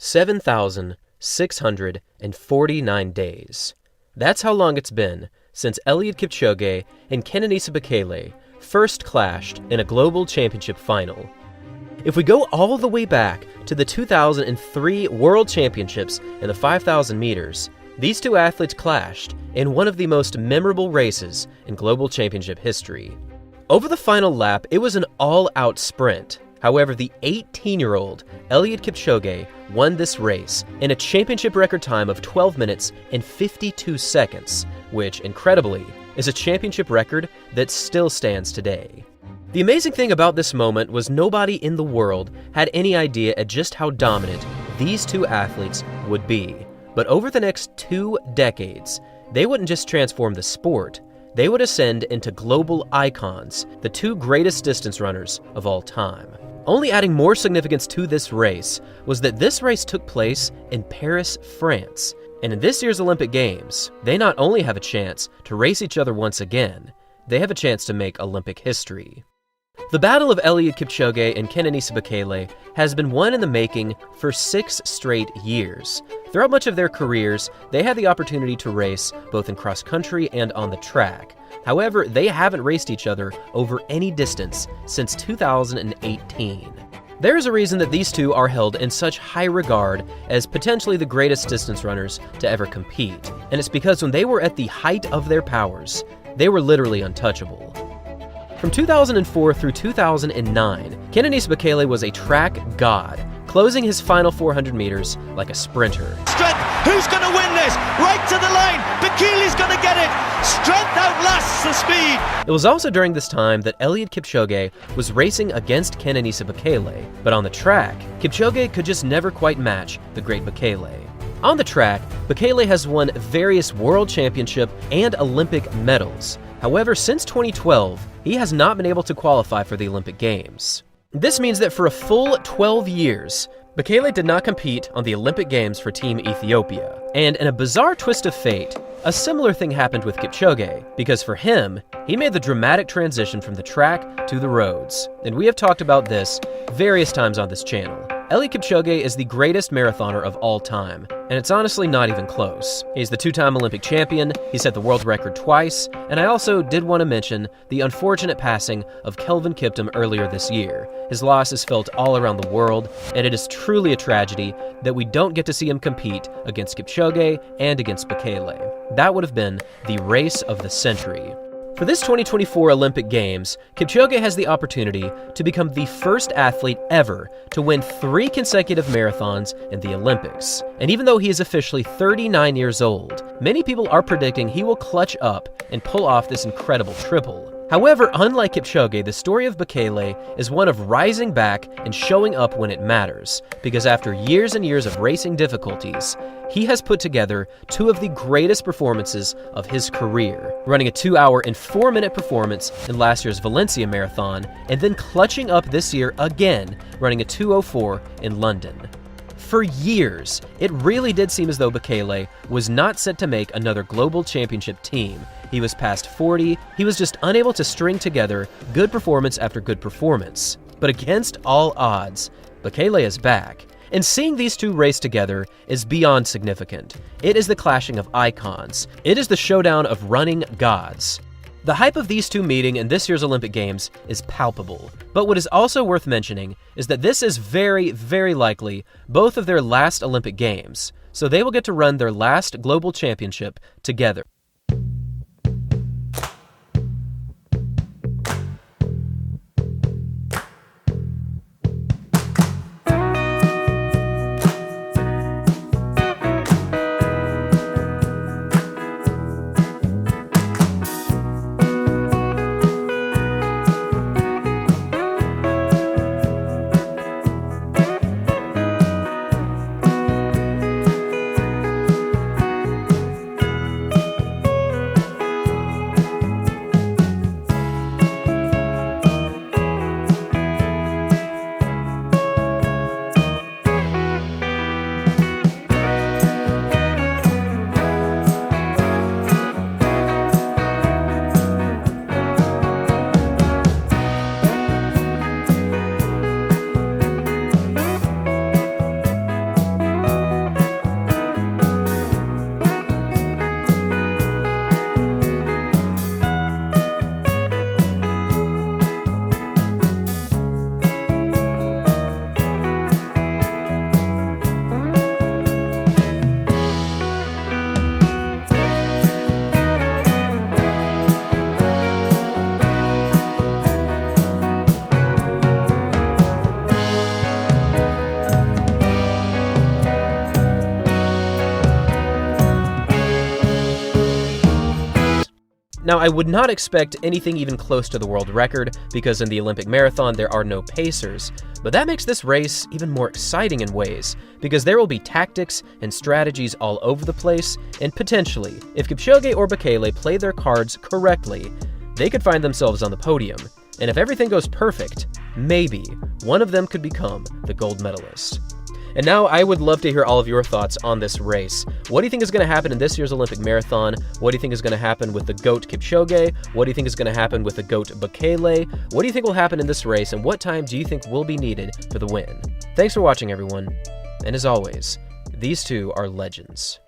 7,649 days. That's how long it's been since Eliud Kipchoge and Kenenisa Bekele first clashed in a global championship final. If we go all the way back to the 2003 World Championships in the 5,000 meters, these two athletes clashed in one of the most memorable races in global championship history. Over the final lap, it was an all-out sprint. However, the 18-year-old Eliud Kipchoge won this race in a championship record time of 12 minutes and 52 seconds, which, incredibly, is a championship record that still stands today. The amazing thing about this moment was nobody in the world had any idea at just how dominant these two athletes would be. But over the next 2 decades, they wouldn't just transform the sport, they would ascend into global icons, the two greatest distance runners of all time. Only adding more significance to this race was that this race took place in Paris, France. And in this year's Olympic Games, they not only have a chance to race each other once again, they have a chance to make Olympic history. The battle of Eliud Kipchoge and Kenenisa Bekele has been one in the making for 6 straight years. Throughout much of their careers, they had the opportunity to race both in cross-country and on the track. However, they haven't raced each other over any distance since 2018. There is a reason that these two are held in such high regard as potentially the greatest distance runners to ever compete, and it's because when they were at the height of their powers, they were literally untouchable. From 2004 through 2009, Kenenisa Bekele was a track god, closing his final 400 meters like a sprinter. Strength, who's going to win this? Right to the line, Bekele's going to get it. Strength outlasts the speed. It was also during this time that Eliud Kipchoge was racing against Kenenisa Bekele, but on the track, Kipchoge could just never quite match the great Bekele. On the track, Bekele has won various world championship and Olympic medals. However, since 2012, he has not been able to qualify for the Olympic Games. This means that for a full 12 years, Bekele did not compete on the Olympic Games for Team Ethiopia. And in a bizarre twist of fate, a similar thing happened with Kipchoge, because for him, he made the dramatic transition from the track to the roads. And we have talked about this various times on this channel. Eliud Kipchoge is the greatest marathoner of all time, and it's honestly not even close. He's the 2-time Olympic champion, he set the world record twice, and I also did want to mention the unfortunate passing of Kelvin Kiptum earlier this year. His loss is felt all around the world, and it is truly a tragedy that we don't get to see him compete against Kipchoge and against Bekele. That would have been the race of the century. For this 2024 Olympic Games, Kipchoge has the opportunity to become the first athlete ever to win 3 consecutive marathons in the Olympics. And even though he is officially 39 years old, many people are predicting he will clutch up and pull off this incredible triple. However, unlike Kipchoge, the story of Bekele is one of rising back and showing up when it matters, because after years and years of racing difficulties, he has put together 2 of the greatest performances of his career, running a 2-hour and 4-minute performance in last year's Valencia Marathon, and then clutching up this year again, running a 2:04 in London. For years, it really did seem as though Bekele was not set to make another global championship team. He was past 40, he was just unable to string together good performance after good performance. But against all odds, Bekele is back. And seeing these two race together is beyond significant. It is the clashing of icons. It is the showdown of running gods. The hype of these two meeting in this year's Olympic Games is palpable. But what is also worth mentioning is that this is very, very likely both of their last Olympic Games. So they will get to run their last global championship together. Now, I would not expect anything even close to the world record, because in the Olympic marathon there are no pacers, but that makes this race even more exciting in ways, because there will be tactics and strategies all over the place, and potentially, if Kipchoge or Bekele play their cards correctly, they could find themselves on the podium. And if everything goes perfect, maybe one of them could become the gold medalist. And now I would love to hear all of your thoughts on this race. What do you think is going to happen in this year's Olympic marathon? What do you think is going to happen with the GOAT Kipchoge? What do you think is going to happen with the GOAT Bekele? What do you think will happen in this race, and what time do you think will be needed for the win? Thanks for watching, everyone. And as always, these two are legends.